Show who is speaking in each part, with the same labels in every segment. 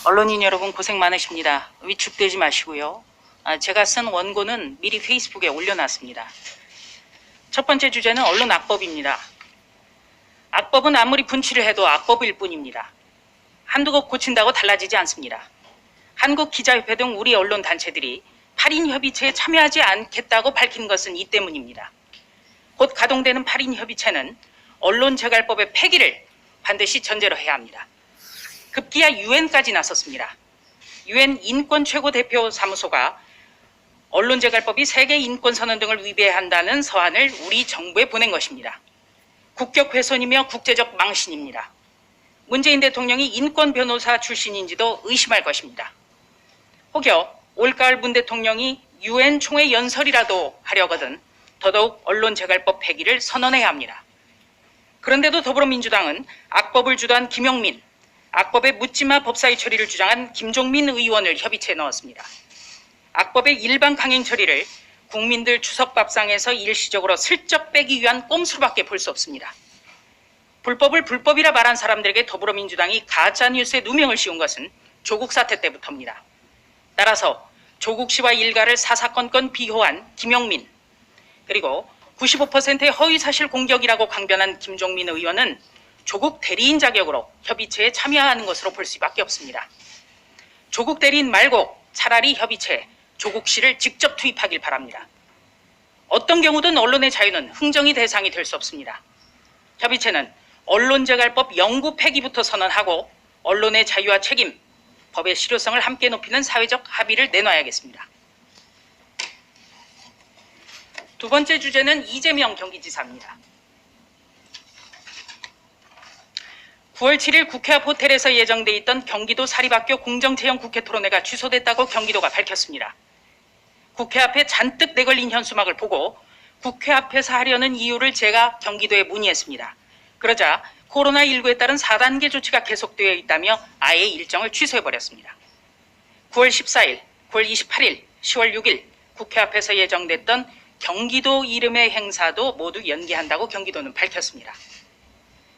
Speaker 1: 언론인 여러분 고생 많으십니다. 위축되지 마시고요. 제가 쓴 원고는 미리 페이스북에 올려놨습니다. 첫 번째 주제는 언론 악법입니다. 악법은 아무리 분치를 해도 악법일 뿐입니다. 한두 곳 고친다고 달라지지 않습니다. 한국기자협회 등 우리 언론 단체들이 8인 협의체에 참여하지 않겠다고 밝힌 것은 이 때문입니다. 곧 가동되는 8인 협의체는 언론재갈법의 폐기를 반드시 전제로 해야 합니다. 급기야 유엔까지 나섰습니다. 유엔 인권 최고 대표 사무소가 언론재갈법이 세계 인권선언 등을 위배한다는 서한을 우리 정부에 보낸 것입니다. 국격훼손이며 국제적 망신입니다. 문재인 대통령이 인권 변호사 출신인지도 의심할 것입니다. 혹여 올가을 문 대통령이 유엔 총회 연설이라도 하려거든 더더욱 언론재갈법 폐기를 선언해야 합니다. 그런데도 더불어민주당은 악법을 주도한 김용민, 악법의 묻지마 법사위 처리를 주장한 김종민 의원을 협의체에 넣었습니다. 악법의 일반 강행 처리를 국민들 추석밥상에서 일시적으로 슬쩍 빼기 위한 꼼수로밖에 볼 수 없습니다. 불법을 불법이라 말한 사람들에게 더불어민주당이 가짜뉴스에 누명을 씌운 것은 조국 사태 때부터입니다. 따라서 조국 씨와 일가를 사사건건 비호한 김용민, 그리고 95%의 허위사실 공격이라고 강변한 김종민 의원은 조국 대리인 자격으로 협의체에 참여하는 것으로 볼 수밖에 없습니다. 조국 대리인 말고 차라리 협의체에 조국 씨를 직접 투입하길 바랍니다. 어떤 경우든 언론의 자유는 흥정의 대상이 될 수 없습니다. 협의체는 언론재갈법 영구 폐기부터 선언하고 언론의 자유와 책임, 법의 실효성을 함께 높이는 사회적 합의를 내놔야겠습니다. 두 번째 주제는 이재명 경기지사입니다. 9월 7일 국회 앞 호텔에서 예정돼 있던 경기도 사립학교 공정채용 국회 토론회가 취소됐다고 경기도가 밝혔습니다. 국회 앞에 잔뜩 내걸린 현수막을 보고 국회 앞에서 하려는 이유를 제가 경기도에 문의했습니다. 그러자 코로나19에 따른 4단계 조치가 계속되어 있다며 아예 일정을 취소해버렸습니다. 9월 14일, 9월 28일, 10월 6일 국회 앞에서 예정됐던 경기도 이름의 행사도 모두 연기한다고 경기도는 밝혔습니다.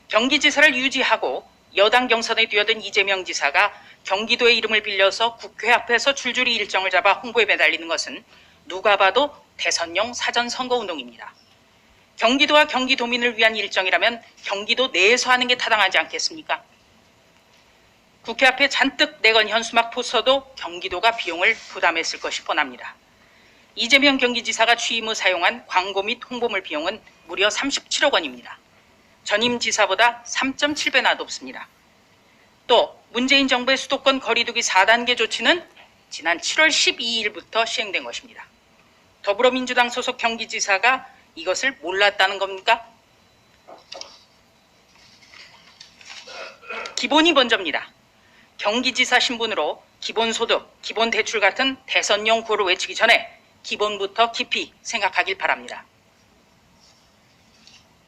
Speaker 1: 경기지사를 유지하고 여당 경선에 뛰어든 이재명 지사가 경기도의 이름을 빌려서 국회 앞에서 줄줄이 일정을 잡아 홍보에 매달리는 것은 누가 봐도 대선용 사전선거운동입니다. 경기도와 경기도민을 위한 일정이라면 경기도 내에서 하는 게 타당하지 않겠습니까? 국회 앞에 잔뜩 내건 현수막 포스터도 경기도가 비용을 부담했을 것이 뻔합니다. 이재명 경기지사가 취임 후 사용한 광고 및 홍보물 비용은 무려 37억 원입니다. 전임 지사보다 3.7배나 높습니다. 또 문재인 정부의 수도권 거리두기 4단계 조치는 지난 7월 12일부터 시행된 것입니다. 더불어민주당 소속 경기지사가 이것을 몰랐다는 겁니까? 기본이 먼저입니다. 경기지사 신분으로 기본소득, 기본대출 같은 대선용 구호를 외치기 전에 기본부터 깊이 생각하길 바랍니다.